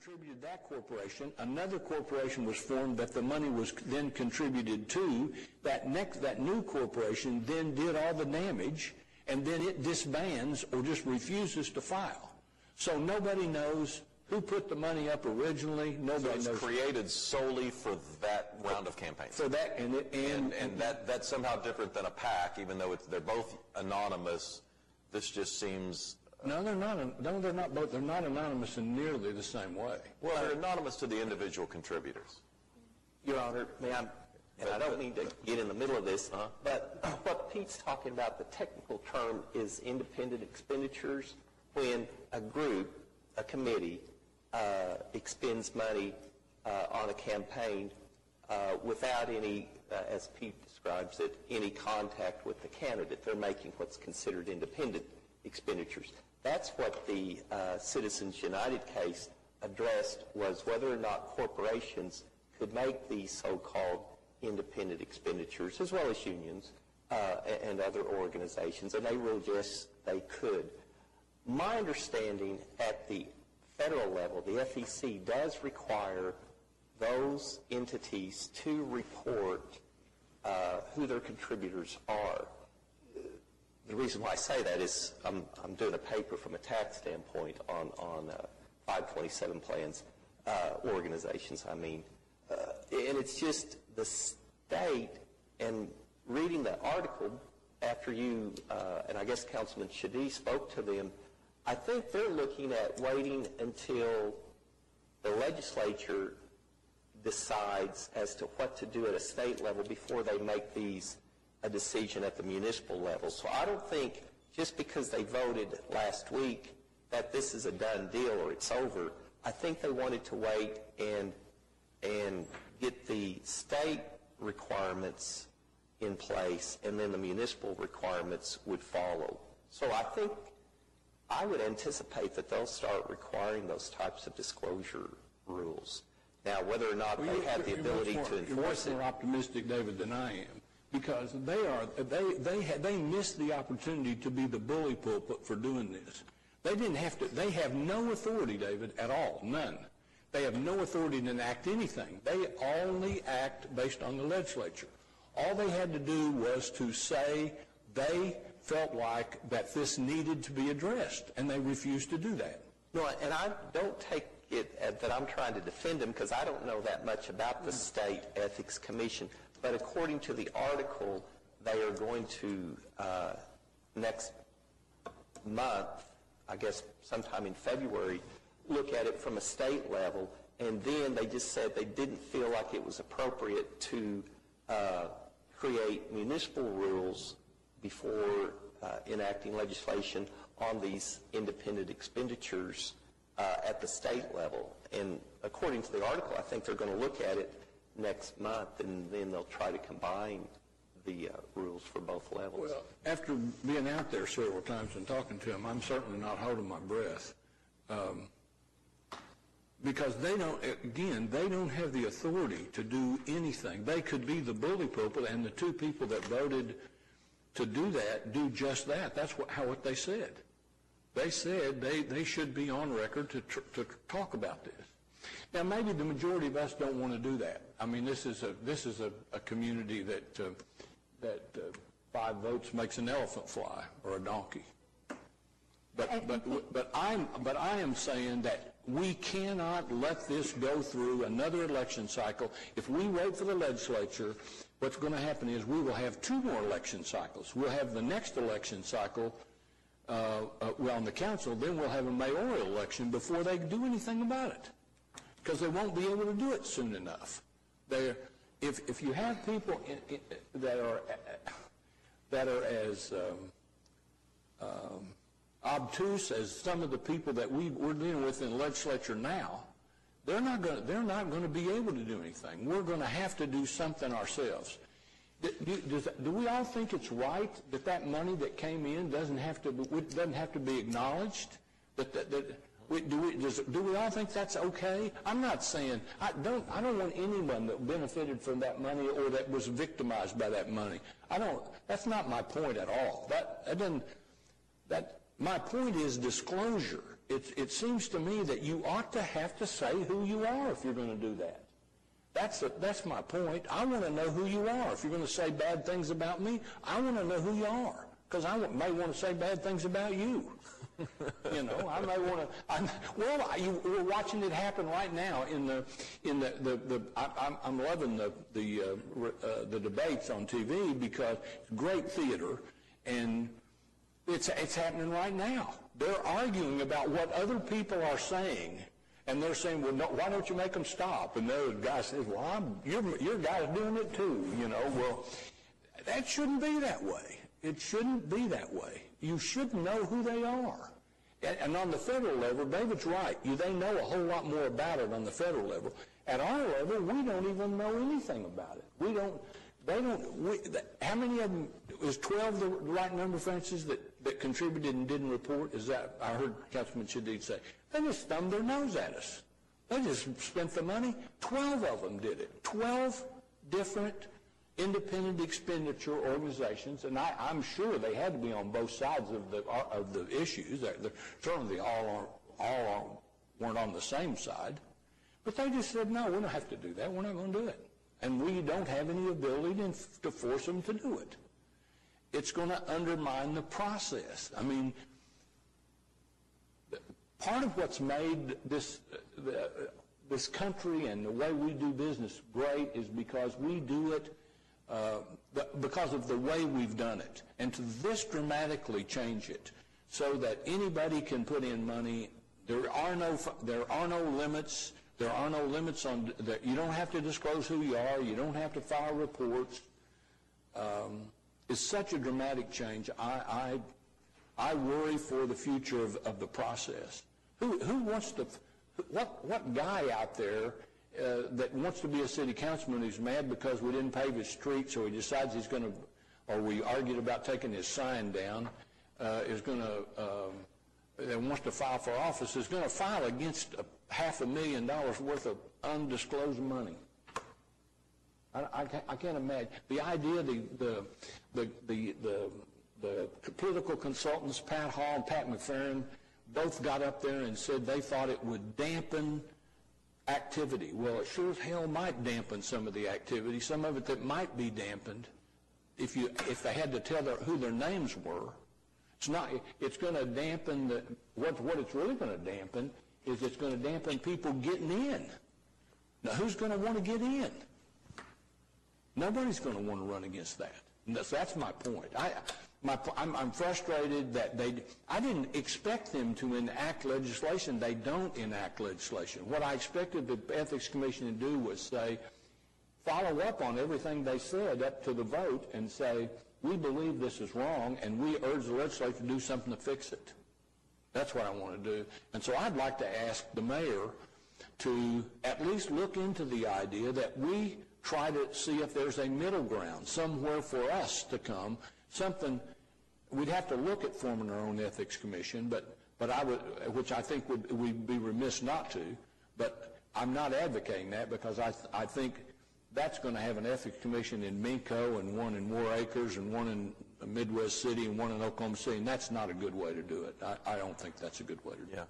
contributed that corporation. Another corporation was formed that the money was then contributed to. That new corporation then did all the damage, and then it disbands or just refuses to file. So nobody knows who put the money up originally. Nobody knows. So it's created solely for that round of campaigns. For that, and that's somehow different than a PAC, even though they're both anonymous. This just seems. No, they're not. No, they're not both. They're not anonymous in nearly the same way. Well, they're anonymous to the individual contributors. Your Honor, and I don't mean to get in the middle of this, but what Pete's talking about, the technical term is independent expenditures. When a group, a committee, expends money on a campaign without any, as Pete describes it, any contact with the candidate. They're making what's considered independent expenditures. That's what the Citizens United case addressed, was whether or not corporations could make these so-called independent expenditures, as well as unions and other organizations, and they ruled yes, they could. My understanding at the federal level, the FEC does require those entities to report who their contributors are. The reason why I say that is I'm doing a paper from a tax standpoint on 527 plans, organizations, I mean. And it's just the state, and reading the article after you, and I guess Councilman Shadid spoke to them, I think they're looking at waiting until the legislature decides as to what to do at a state level before they make a decision at the municipal level. So I don't think just because they voted last week that this is a done deal or it's over. I think they wanted to wait and get the state requirements in place, and then the municipal requirements would follow. So I would anticipate that they'll start requiring those types of disclosure rules. Now, whether or not they have the ability to enforce it. You're much more optimistic, David, than I am, because they missed the opportunity to be the bully pulpit for doing this. They have no authority, David, at all, none. They have no authority to enact anything. They only act based on the legislature. All they had to do was to say they felt like that this needed to be addressed, and they refused to do that. No, and I don't take it that I'm trying to defend them, because I don't know that much about the State Ethics Commission. But according to the article, they are going to, next month, I guess sometime in February, look at it from a state level, and then they just said they didn't feel like it was appropriate to create municipal rules before enacting legislation on these independent expenditures at the state level. And according to the article, I think they're going to look at it next month, and then they'll try to combine the rules for both levels. Well, after being out there several times and talking to them, I'm certainly not holding my breath. Because they don't have the authority to do anything. They could be the bully pulpit, and the two people that voted to do that do just that. That's what they said. They said they should be on record to talk about this. Now, maybe the majority of us don't want to do that. I mean, this is a community that 5 votes makes an elephant fly or a donkey. But I am saying that we cannot let this go through another election cycle. If we wait for the legislature, what's going to happen is we will have 2 more election cycles. We'll have the next election cycle on the council, then we'll have a mayoral election before they do anything about it, because they won't be able to do it soon enough. If you have people that are as obtuse as some of the people that we're dealing with in the legislature now, they're not going to be able to do anything. We're going to have to do something ourselves. Do we all think it's right that money that came in doesn't have to be acknowledged? Do we all think that's okay? I'm not saying I don't want anyone that benefited from that money or that was victimized by that money. That's not my point at all. My point is disclosure. it seems to me that you ought to have to say who you are if you're going to do that. That's my point. I want to know who you are. If you're going to say bad things about me, I want to know who you are, because I may want to say bad things about you. You know, I may want to. We're watching it happen right now I'm loving the debates on TV because it's great theater, and it's happening right now. They're arguing about what other people are saying. And they're saying, well, no, why don't you make them stop? And the guy says, well, your guy's doing it too, you know. Well, that shouldn't be that way. It shouldn't be that way. You should know who they are. And on the federal level, David's right. They know a whole lot more about it on the federal level. At our level, we don't even know anything about it. How many of them, was 12 the right number, Francis, that contributed and didn't report? Is that, I heard Councilman Shadid say, they just thumbed their nose at us. They just spent the money. 12 of them did it. 12 different independent expenditure organizations, and I'm sure they had to be on both sides of the issues. Certainly all weren't on the same side. But they just said, no, we don't have to do that. We're not going to do it. And we don't have any ability to force them to do it. It's going to undermine the process. I mean, part of what's made this country and the way we do business great is because we do it because of the way we've done it. And to this dramatically change it so that anybody can put in money, there are no limits. There are no limits on that. You don't have to disclose who you are. You don't have to file reports. It's such a dramatic change. I worry for the future of the process. Who wants to? What guy out there that wants to be a city councilman who's mad because we didn't pave his street, so he decides he's going to, or we argued about taking his sign down, is going to, that wants to file for office, is going to file against $500,000 worth of undisclosed money? I can't imagine. The idea, the political consultants, Pat Hall and Pat McFerrin, both got up there and said they thought it would dampen activity. Well, it sure as hell might dampen some of the activity, some of it that might be dampened if they had to tell who their names were. It's going to dampen what it's really going to dampen is it's going to dampen people getting in. Now, who's going to want to get in? Nobody's going to want to run against that. And that's my point. I'm frustrated that I didn't expect them to enact legislation. They don't enact legislation. What I expected the Ethics Commission to do was say, follow up on everything they said up to the vote and say, we believe this is wrong, and we urge the legislature to do something to fix it. That's what I want to do. And so I'd like to ask the mayor to at least look into the idea that we try to see if there's a middle ground somewhere for us to come. Something we'd have to look at forming our own ethics commission, but I would, which I think we'd be remiss not to. But I'm not advocating that because I think that's going to have an ethics commission in Minco and one in War Acres and one in Midwest City and one in Oklahoma City, and that's not a good way to do it. I don't think that's a good way to do it.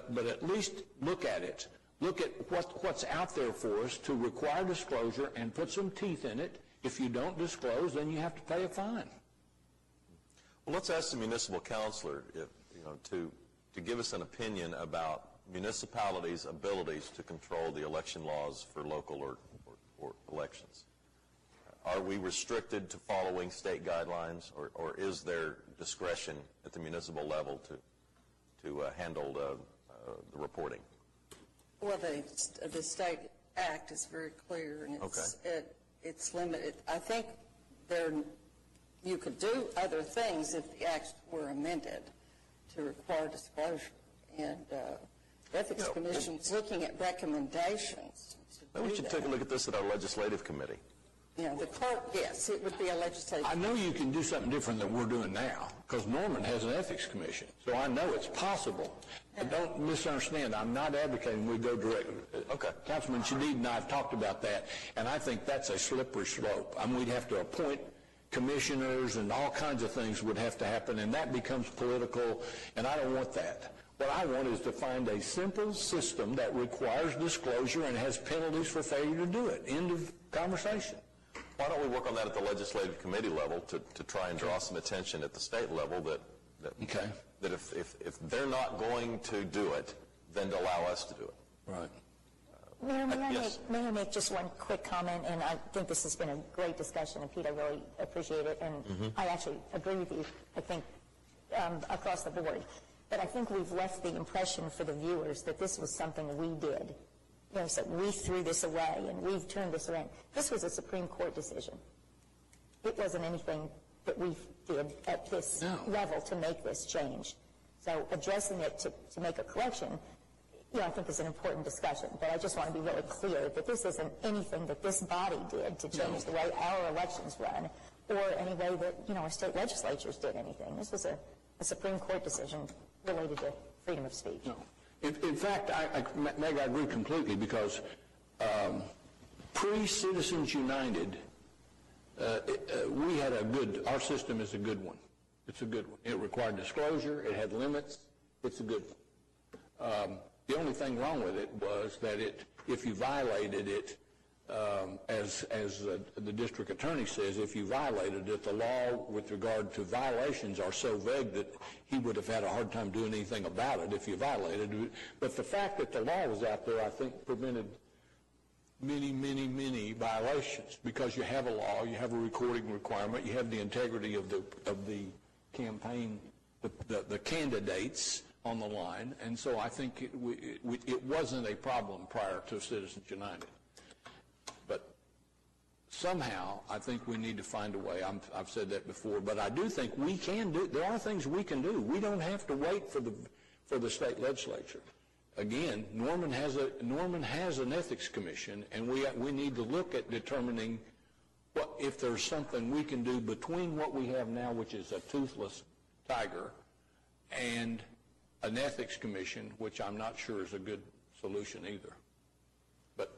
But at least look at it. Look at what's out there for us to require disclosure and put some teeth in it. If you don't disclose, then you have to pay a fine. Well, let's ask the municipal councilor to give us an opinion about municipalities' abilities to control the election laws for local or elections. Are we restricted to following state guidelines, or is there discretion at the municipal level to handle the reporting? Well, the state act is very clear, and it's limited. I think you could do other things if the acts were amended to require disclosure. And the Ethics Commission is looking at recommendations. Maybe we should take a look at this at our legislative committee. Yeah, the clerk, yes, it would be a legislative I know you can do something different than we're doing now, because Norman has an ethics commission, so I know it's possible. But don't misunderstand, I'm not advocating we go direct. Okay. Councilman Shadid and I have talked about that, and I think that's a slippery slope. I mean, we'd have to appoint commissioners and all kinds of things would have to happen, and that becomes political, and I don't want that. What I want is to find a simple system that requires disclosure and has penalties for failure to do it. End of conversation. Why don't we work on that at the legislative committee level to try and draw some attention at the state level that if they're not going to do it, then to allow us to do it. Right. Mayor, Yes. may I make just one quick comment? And I think this has been a great discussion, and Pete, I really appreciate it. And I actually agree with you, I think, across the board. But I think we've left the impression for the viewers that this was something we did. You know, so we threw this away and we've turned this around. This was a Supreme Court decision. It wasn't anything that we did at this level to make this change. So addressing it to make a correction, you know, I think is an important discussion. But I just want to be really clear that this isn't anything that this body did to change the way our elections run, or any way that, you know, our state legislatures did anything. This was a Supreme Court decision related to freedom of speech. No. In fact, Meg, I agree completely, because pre-Citizens United, we had our system is a good one. It's a good one. It required disclosure. It had limits. It's a good one. The only thing wrong with it was that if you violated it, as the district attorney says, if you violated it, the law with regard to violations are so vague that he would have had a hard time doing anything about it if you violated it. But the fact that the law was out there, I think, prevented many violations, because you have a law, you have a recording requirement, you have the integrity of the campaign, the candidates on the line, and so I think it wasn't a problem prior to Citizens United. But somehow, I think we need to find a way. I've said that before, but I do think we can do. There are things we can do. We don't have to wait for the state legislature. Again, Norman has an ethics commission, and we need to look at determining if there's something we can do between what we have now, which is a toothless tiger, and an ethics commission, which I'm not sure is a good solution either. But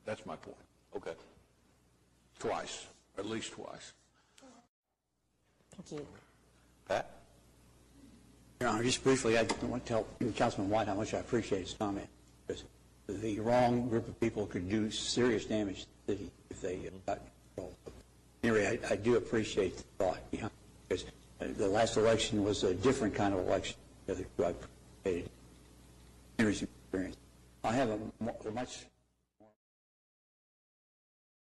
that's my point. Okay. Twice, at least twice. Thank you. Pat? Your Honor, just briefly, I want to tell Councilman White how much I appreciate his comment, because the wrong group of people could do serious damage to the city if they got control. Anyway, I do appreciate the thought behind it, because the last election was a different kind of election. I appreciated Henry's experience. I have a much